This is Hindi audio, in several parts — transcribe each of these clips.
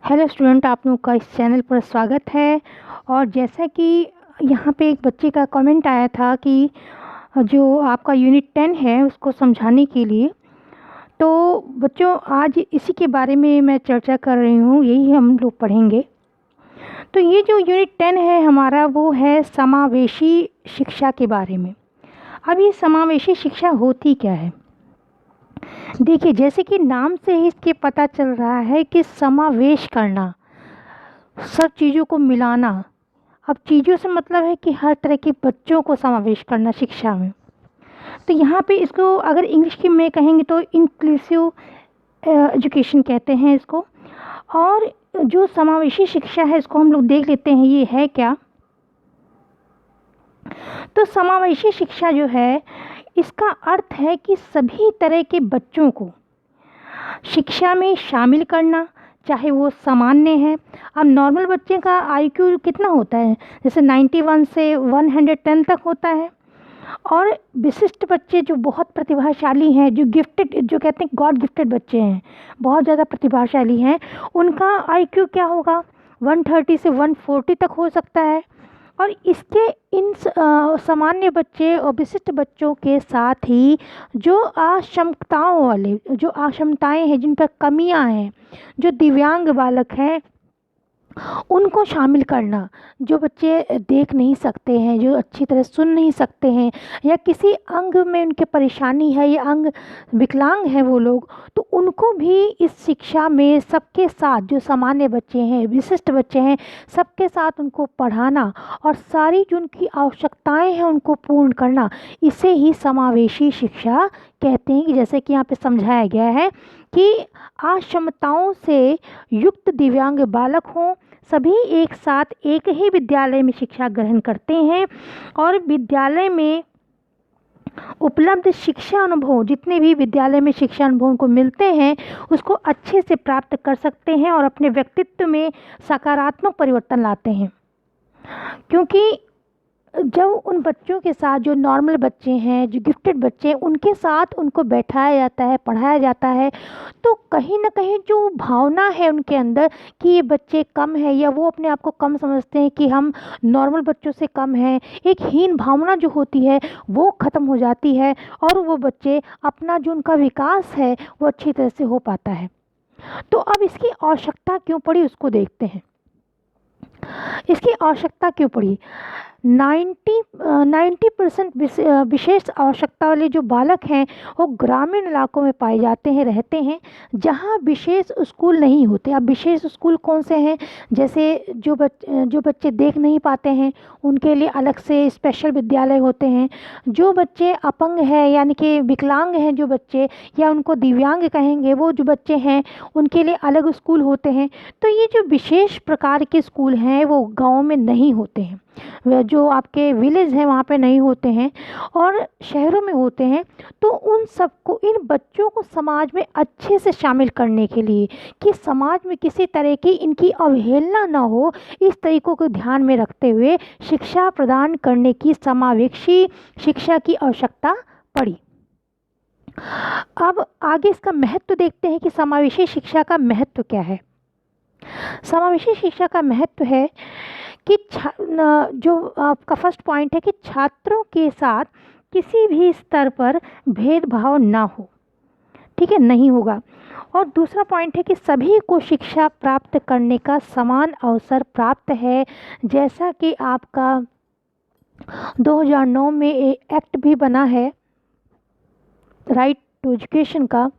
हेलो स्टूडेंट, आप लोगों का इस चैनल पर स्वागत है। और जैसा कि यहाँ पे एक बच्चे का कमेंट आया था कि जो आपका यूनिट 10 है उसको समझाने के लिए, तो बच्चों आज इसी के बारे में मैं चर्चा कर रही हूँ, यही हम लोग पढ़ेंगे। तो ये जो यूनिट 10 है हमारा, वो है समावेशी शिक्षा के बारे में। अब ये समावेशी शिक्षा होती क्या है? देखिए, जैसे कि नाम से ही इसके पता चल रहा है कि समावेश करना, सब चीज़ों को मिलाना। अब चीज़ों से मतलब है कि हर तरह के बच्चों को समावेश करना शिक्षा में। तो यहाँ पे इसको अगर इंग्लिश की में कहेंगे तो इंक्लूसिव एजुकेशन कहते हैं इसको। और जो समावेशी शिक्षा है इसको हम लोग देख लेते हैं ये है क्या। तो समावेशी शिक्षा जो है इसका अर्थ है कि सभी तरह के बच्चों को शिक्षा में शामिल करना, चाहे वो सामान्य है। अब नॉर्मल बच्चे का आईक्यू कितना होता है? जैसे 91 से 110 तक होता है। और विशिष्ट बच्चे जो बहुत प्रतिभाशाली हैं, जो गिफ्टेड, जो कहते हैं गॉड गिफ्टेड बच्चे हैं, बहुत ज़्यादा प्रतिभाशाली हैं, उनका आईक्यू क्या होगा? 130 से 140 तक हो सकता है। और इसके इन सामान्य बच्चे और विशिष्ट बच्चों के साथ ही जो अक्षमताओं वाले, जो अक्षमताएं हैं, जिन पर कमियां हैं, जो दिव्यांग बालक हैं, उनको शामिल करना। जो बच्चे देख नहीं सकते हैं, जो अच्छी तरह सुन नहीं सकते हैं, या किसी अंग में उनके परेशानी है, या अंग विकलांग हैं वो लोग, तो उनको भी इस शिक्षा में सबके साथ, जो सामान्य बच्चे हैं, विशिष्ट बच्चे हैं, सबके साथ उनको पढ़ाना और सारी जो उनकी आवश्यकताएं हैं उनको पूर्ण करना, इसे ही समावेशी शिक्षा कहते हैं। कि जैसे कि यहाँ पे समझाया गया है कि अक्षमताओं से युक्त दिव्यांग बालक हों, सभी एक साथ एक ही विद्यालय में शिक्षा ग्रहण करते हैं और विद्यालय में उपलब्ध शिक्षा अनुभव, जितने भी विद्यालय में शिक्षा अनुभव उनको मिलते हैं, उसको अच्छे से प्राप्त कर सकते हैं और अपने व्यक्तित्व में सकारात्मक परिवर्तन लाते हैं। क्योंकि जब उन बच्चों के साथ, जो नॉर्मल बच्चे हैं, जो गिफ्टेड बच्चे हैं, उनके साथ उनको बैठाया जाता है, पढ़ाया जाता है, तो कहीं ना कहीं जो भावना है उनके अंदर कि ये बच्चे कम है, या वो अपने आप को कम समझते हैं कि हम नॉर्मल बच्चों से कम हैं, एक हीन भावना जो होती है वो ख़त्म हो जाती है और वो बच्चे अपना जो उनका विकास है वो अच्छी तरह से हो पाता है। तो अब इसकी आवश्यकता क्यों पड़ी उसको देखते हैं। इसकी आवश्यकता क्यों पड़ी? 90% विशेष आवश्यकता वाले जो बालक हैं वो ग्रामीण इलाकों में पाए जाते हैं, रहते हैं, जहाँ विशेष स्कूल नहीं होते। अब विशेष स्कूल कौन से हैं? जैसे जो बच्चे देख नहीं पाते हैं उनके लिए अलग से स्पेशल विद्यालय होते हैं। जो बच्चे अपंग हैं, यानी कि विकलांग हैं जो बच्चे, या उनको दिव्यांग कहेंगे, वो जो बच्चे हैं उनके लिए अलग स्कूल होते हैं। तो ये जो विशेष प्रकार के स्कूल हैं वो गाँव में नहीं होते हैं, वह जो आपके विलेज हैं वहाँ पे नहीं होते हैं और शहरों में होते हैं। तो उन सबको, इन बच्चों को समाज में अच्छे से शामिल करने के लिए, कि समाज में किसी तरह की इनकी अवहेलना ना हो, इस तरीक़ों को ध्यान में रखते हुए शिक्षा प्रदान करने की समावेशी शिक्षा की आवश्यकता पड़ी। अब आगे इसका महत्व देखते हैं कि समावेशी शिक्षा का महत्व क्या है। समावेशी शिक्षा का महत्व है कि जो आपका फर्स्ट पॉइंट है कि छात्रों के साथ किसी भी स्तर पर भेदभाव ना हो, ठीक है, नहीं होगा। और दूसरा पॉइंट है कि सभी को शिक्षा प्राप्त करने का समान अवसर प्राप्त है। जैसा कि आपका 2009 में एक एक्ट भी बना है राइट टू एजुकेशन का,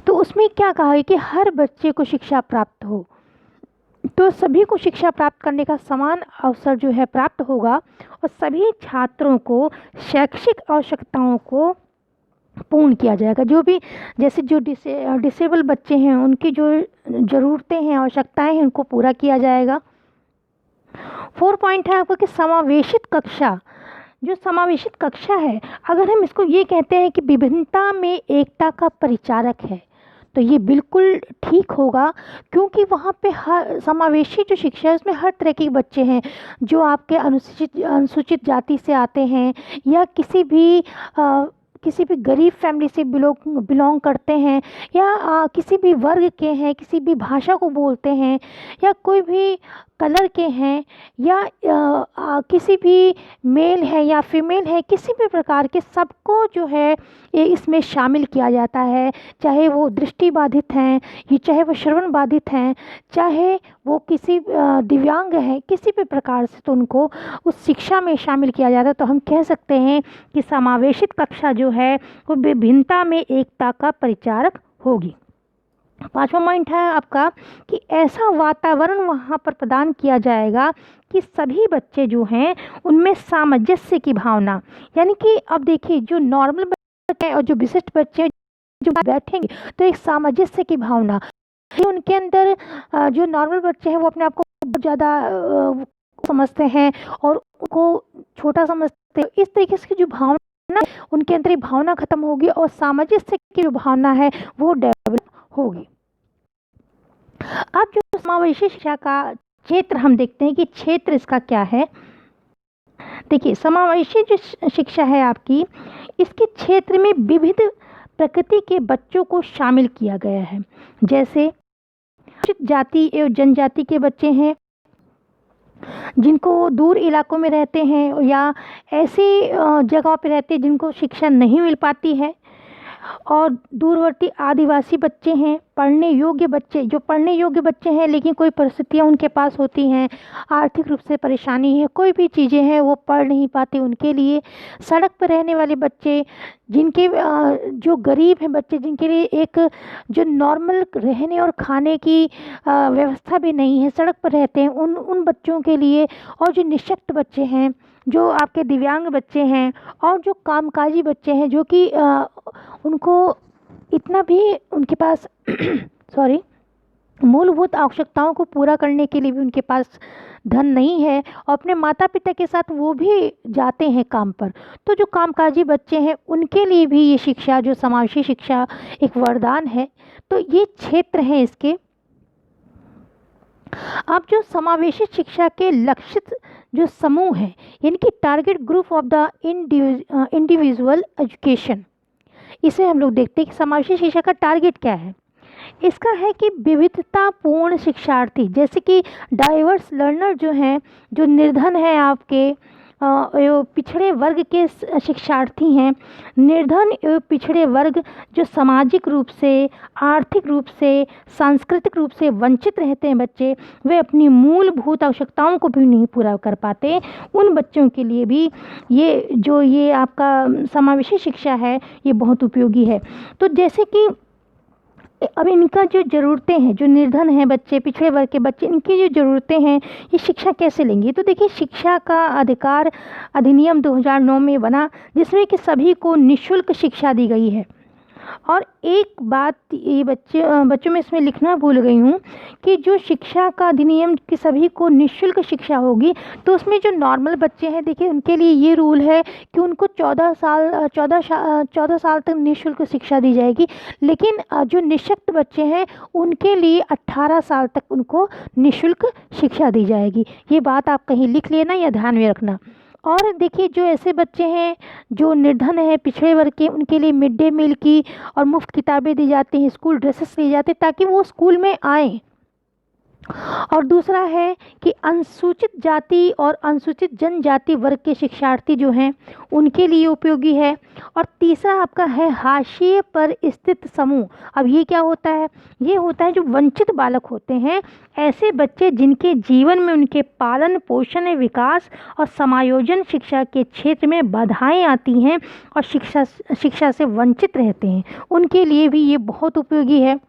तो उसमें क्या कहा है कि हर बच्चे को शिक्षा प्राप्त हो, तो सभी को शिक्षा प्राप्त करने का समान अवसर जो है प्राप्त होगा और सभी छात्रों को शैक्षिक आवश्यकताओं को पूर्ण किया जाएगा। जो भी, जैसे जो डिसेबल बच्चे हैं उनकी जो ज़रूरतें हैं, आवश्यकताएं हैं, उनको पूरा किया जाएगा। 4 पॉइंट है आपको कि समावेशित कक्षा। जो समावेशित कक्षा है, अगर हम इसको ये कहते हैं कि विभिन्नता में एकता का परिचारक है, तो ये बिल्कुल ठीक होगा। क्योंकि वहाँ पे हर समावेशी जो शिक्षा है उसमें हर तरह के बच्चे हैं, जो आपके अनुसूचित जाति से आते हैं, या किसी भी किसी भी गरीब फैमिली से बिलोंग करते हैं, या किसी भी वर्ग के हैं, किसी भी भाषा को बोलते हैं, या कोई भी कलर के हैं, या किसी भी मेल है या फीमेल है, किसी भी प्रकार के सबको जो है ये इसमें शामिल किया जाता है। चाहे वो दृष्टि बाधित हैं, ये चाहे वो श्रवण बाधित हैं, चाहे वो किसी दिव्यांग हैं, किसी भी प्रकार से तो उनको उस शिक्षा में शामिल किया जाता है। तो हम कह सकते हैं कि समावेशित कक्षा जो है वो विभिन्नता में एकता का परिचारक होगी। पांचवा पॉइंट है आपका कि ऐसा वातावरण वहाँ पर प्रदान किया जाएगा कि सभी बच्चे जो हैं उनमें सामंजस्य की भावना, यानी कि अब देखिए जो नॉर्मल बच्चे हैं और जो विशिष्ट बच्चे हैं जो बैठेंगे तो एक सामंजस्य की भावना उनके अंदर। जो नॉर्मल बच्चे हैं वो अपने आप को बहुत ज़्यादा समझते हैं और उनको छोटा समझते हैं। इस तरीके से जो भावना उनके अंदर भावना खत्म होगी और सामंजस्य की जो भावना है वो डेवलप होगी। अब जो समावेशी शिक्षा का क्षेत्र हम देखते हैं कि क्षेत्र इसका क्या है। देखिए समावेशी जो शिक्षा है आपकी, इसके क्षेत्र में विविध प्रकृति के बच्चों को शामिल किया गया है। जैसे जाति एवं जनजाति के बच्चे हैं जिनको दूर इलाकों में रहते हैं या ऐसी जगहों पे रहते हैं जिनको शिक्षा नहीं मिल पाती है, और दूरवर्ती आदिवासी बच्चे हैं, पढ़ने योग्य बच्चे जो पढ़ने योग्य बच्चे हैं लेकिन कोई परिस्थितियां उनके पास होती हैं, आर्थिक रूप से परेशानी है, कोई भी चीज़ें हैं वो पढ़ नहीं पाते, उनके लिए सड़क पर रहने वाले बच्चे, जिनके जो गरीब हैं बच्चे, जिनके लिए एक जो नॉर्मल रहने और खाने की व्यवस्था भी नहीं है, सड़क पर रहते हैं, उन बच्चों के लिए, और जो निःशक्त बच्चे हैं, जो आपके दिव्यांग बच्चे हैं, और जो कामकाजी बच्चे हैं जो कि उनको इतना भी उनके पास सॉरी मूलभूत आवश्यकताओं को पूरा करने के लिए भी उनके पास धन नहीं है और अपने माता पिता के साथ वो भी जाते हैं काम पर। तो जो कामकाजी बच्चे हैं उनके लिए भी ये शिक्षा जो समावेशी शिक्षा एक वरदान है। तो ये क्षेत्र हैं इसके। अब जो समावेशी शिक्षा के लक्षित जो समूह है, यानी कि target group of the individual education, इसे हम लोग देखते हैं कि समावेशी शिक्षा का टारगेट क्या है। इसका है कि विविधतापूर्ण शिक्षार्थी, जैसे कि डाइवर्स लर्नर जो हैं, जो निर्धन हैं, आपके पिछड़े वर्ग के शिक्षार्थी हैं, निर्धन एवं पिछड़े वर्ग जो सामाजिक रूप से, आर्थिक रूप से, सांस्कृतिक रूप से वंचित रहते हैं बच्चे, वे अपनी मूलभूत आवश्यकताओं को भी नहीं पूरा कर पाते, उन बच्चों के लिए भी ये आपका समावेशी शिक्षा है ये बहुत उपयोगी है। तो जैसे कि अब इनका जो ज़रूरतें हैं, जो निर्धन हैं बच्चे, पिछड़े वर्ग के बच्चे, इनकी जो ज़रूरतें हैं ये शिक्षा कैसे लेंगे। तो देखिए शिक्षा का अधिकार अधिनियम 2009 में बना, जिसमें कि सभी को निःशुल्क शिक्षा दी गई है। और एक बात ये बच्चों में इसमें लिखना भूल गई हूँ कि जो शिक्षा का अधिनियम कि सभी को निःशुल्क शिक्षा होगी, तो उसमें जो नॉर्मल बच्चे हैं देखिए उनके लिए ये रूल है कि उनको 14 साल तक निःशुल्क शिक्षा दी जाएगी, लेकिन जो निःशक्त बच्चे हैं उनके लिए 18 साल तक उनको निःशुल्क शिक्षा दी जाएगी। ये बात आप कहीं लिख लेना या ध्यान में रखना। और देखिए जो ऐसे बच्चे हैं जो निर्धन हैं, पिछड़े वर्ग के, उनके लिए मिड डे मील की और मुफ्त किताबें दी जाती हैं, स्कूल ड्रेसेस दी जाती हैं ताकि वो स्कूल में आएँ। और दूसरा है कि अनुसूचित जाति और अनुसूचित जनजाति वर्ग के शिक्षार्थी जो हैं उनके लिए उपयोगी है। और तीसरा आपका है हाशिए पर स्थित समूह। अब ये क्या होता है, ये होता है जो वंचित बालक होते हैं, ऐसे बच्चे जिनके जीवन में उनके पालन पोषण विकास और समायोजन शिक्षा के क्षेत्र में बाधाएं आती हैं और शिक्षा से वंचित रहते हैं, उनके लिए भी ये बहुत उपयोगी है।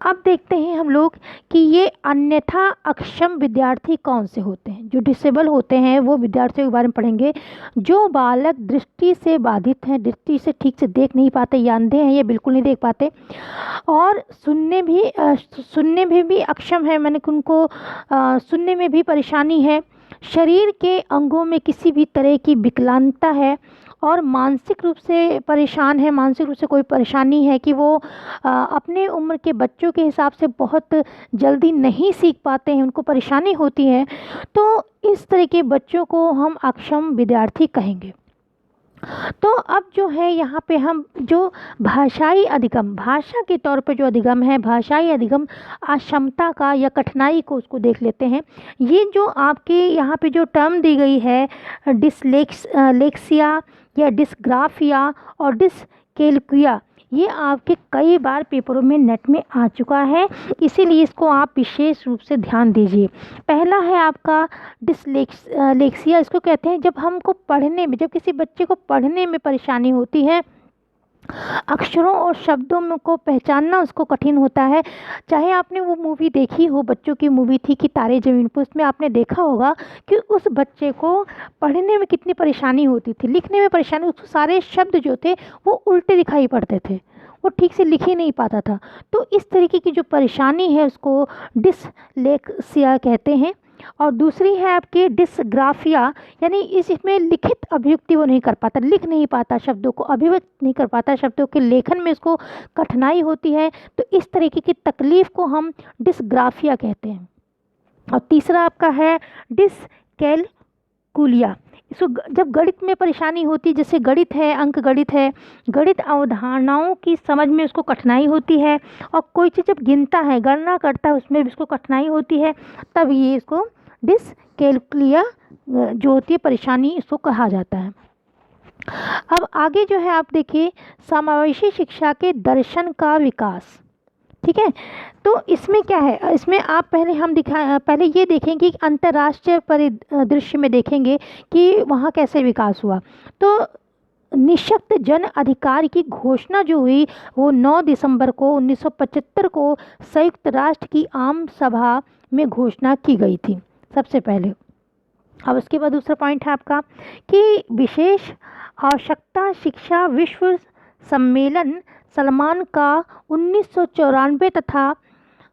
अब देखते हैं हम लोग कि ये अन्यथा अक्षम विद्यार्थी कौन से होते हैं। जो डिसेबल होते हैं वो विद्यार्थियों के बारे में पढ़ेंगे। जो बालक दृष्टि से बाधित हैं, दृष्टि से ठीक से देख नहीं पाते, या अंधे हैं, ये बिल्कुल नहीं देख पाते, और सुनने में भी अक्षम है, मैंने उनको सुनने में भी परेशानी है, शरीर के अंगों में किसी भी तरह की विकलांगता है, और मानसिक रूप से परेशान है, मानसिक रूप से कोई परेशानी है कि वो अपने उम्र के बच्चों के हिसाब से बहुत जल्दी नहीं सीख पाते हैं, उनको परेशानी होती है, तो इस तरह के बच्चों को हम अक्षम विद्यार्थी कहेंगे। तो अब जो है यहाँ पे हम जो भाषाई अधिगम, भाषा के तौर पे जो अधिगम है, भाषाई अधिगम अक्षमता का या कठिनाई को उसको देख लेते हैं। ये जो आपके यहाँ पे जो टर्म दी गई है लेक्सिया या डिस्ग्राफिया और डिसकेल्किया, ये आपके कई बार पेपरों में नेट में आ चुका है, इसीलिए इसको आप विशेष रूप से ध्यान दीजिए। पहला है आपका लेक्सिया, इसको कहते हैं जब हमको पढ़ने में, जब किसी बच्चे को पढ़ने में परेशानी होती है, अक्षरों और शब्दों में को पहचानना उसको कठिन होता है। चाहे आपने वो मूवी देखी हो, बच्चों की मूवी थी कि तारे ज़मीन पर, उसमें आपने देखा होगा कि उस बच्चे को पढ़ने में कितनी परेशानी होती थी, लिखने में परेशानी, उसको सारे शब्द जो थे वो उल्टे दिखाई पड़ते थे, वो ठीक से लिख ही नहीं पाता था। तो इस तरीके की जो परेशानी है उसको डिसलेक्सिया कहते हैं। और दूसरी है आपकी डिसग्राफिया, यानी इसमें लिखित अभिव्यक्ति वो नहीं कर पाता, लिख नहीं पाता, शब्दों को अभिव्यक्त नहीं कर पाता, शब्दों के लेखन में इसको कठिनाई होती है। तो इस तरीके की तकलीफ़ को हम डिसग्राफिया कहते हैं। और तीसरा आपका है डिसकैलकुलिया, इसको जब गणित में परेशानी होती है, जैसे गणित है, अंक गणित है, गणित अवधारणाओं की समझ में उसको कठिनाई होती है, और कोई चीज़ जब गिनता है, गणना करता है, उसमें भी उसको कठिनाई होती है, तब ये इसको डिसकैलकुलिया जो होती है परेशानी, इसको कहा जाता है। अब आगे जो है आप देखिए, समावेशी शिक्षा के दर्शन का विकास। ठीक है, तो इसमें क्या है, इसमें आप पहले ये देखेंगे कि अंतर्राष्ट्रीय परिदृश्य में देखेंगे कि वहाँ कैसे विकास हुआ। तो निःशक्त जन अधिकार की घोषणा जो हुई वो 9 दिसंबर को 1975 को संयुक्त राष्ट्र की आम सभा में घोषणा की गई थी सबसे पहले। अब उसके बाद दूसरा पॉइंट है आपका कि विशेष आवश्यकता शिक्षा विश्व सम्मेलन सलमान का 1994 तथा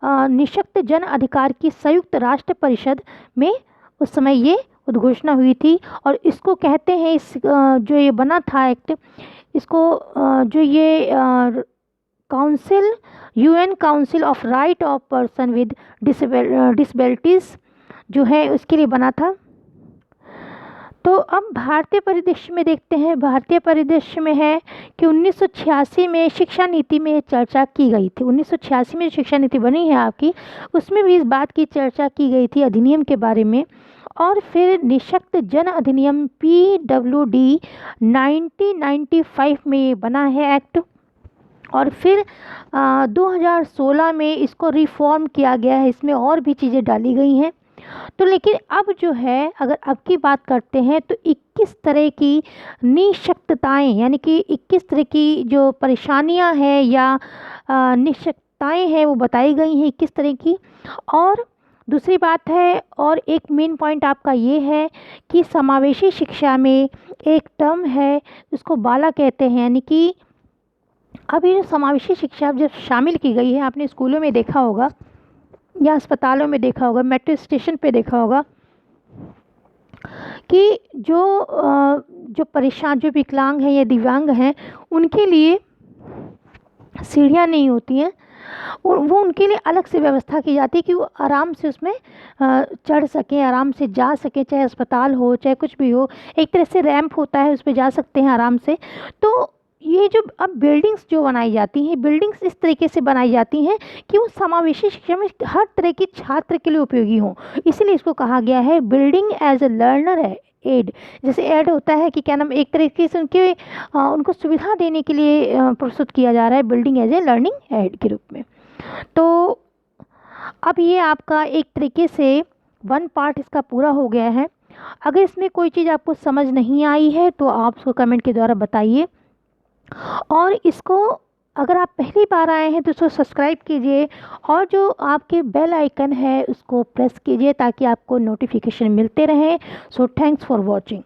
निःशक्त जन अधिकार की संयुक्त राष्ट्र परिषद में उस समय ये उद्घोषणा हुई थी। और इसको कहते हैं, इस जो ये बना था एक्ट, इसको जो ये council, UN council of right of person with disabilities जो है उसके लिए बना था। तो अब भारतीय परिदृश्य में देखते हैं, भारतीय परिदृश्य में है कि 1986 में शिक्षा नीति में चर्चा की गई थी। 1986 में शिक्षा नीति बनी है आपकी, उसमें भी इस बात की चर्चा की गई थी अधिनियम के बारे में। और फिर निःशक्त जन अधिनियम PWD 1995 में ये बना है एक्ट। और फिर 2016 में इसको रिफॉर्म किया गया है, इसमें और भी चीज़ें डाली गई हैं। तो लेकिन अब जो है, अगर अब की बात करते हैं तो 21 तरह की निःशक्तताएँ, यानी कि 21 तरह की जो परेशानियां हैं या निःशक्तताएँ हैं वो बताई गई हैं 21 तरह की। और दूसरी बात है, और एक मेन पॉइंट आपका ये है कि समावेशी शिक्षा में एक टर्म है उसको बाला कहते हैं, यानी कि अब ये जो समावेशी शिक्षा जब शामिल की गई है, आपने स्कूलों में देखा होगा या अस्पतालों में देखा होगा, मेट्रो स्टेशन पे देखा होगा कि जो परेशान, जो विकलांग हैं या दिव्यांग हैं, उनके लिए सीढ़ियाँ नहीं होती हैं, वो उनके लिए अलग से व्यवस्था की जाती है कि वो आराम से उसमें चढ़ सकें, आराम से जा सकें, चाहे अस्पताल हो चाहे कुछ भी हो, एक तरह से रैंप होता है, उस पर जा सकते हैं आराम से। तो ये जो अब बिल्डिंग्स जो बनाई जाती हैं, बिल्डिंग्स इस तरीके से बनाई जाती हैं कि वो समावेशी शिक्षा में हर तरह के छात्र के लिए उपयोगी हों, इसीलिए इसको कहा गया है बिल्डिंग एज ए लर्नर है एड। जैसे एड होता है कि क्या नाम, एक तरीके से उनको सुविधा देने के लिए प्रस्तुत किया जा रहा है building as a learning aid के रूप में। तो अब ये आपका एक तरीके से वन पार्ट इसका पूरा हो गया है। अगर इसमें कोई चीज़ आपको समझ नहीं आई है तो आप उसको कमेंट के द्वारा बताइए। और इसको अगर आप पहली बार आए हैं तो इसको सब्सक्राइब कीजिए, और जो आपके बेल आइकन है उसको प्रेस कीजिए ताकि आपको नोटिफिकेशन मिलते रहें। So thanks for watching.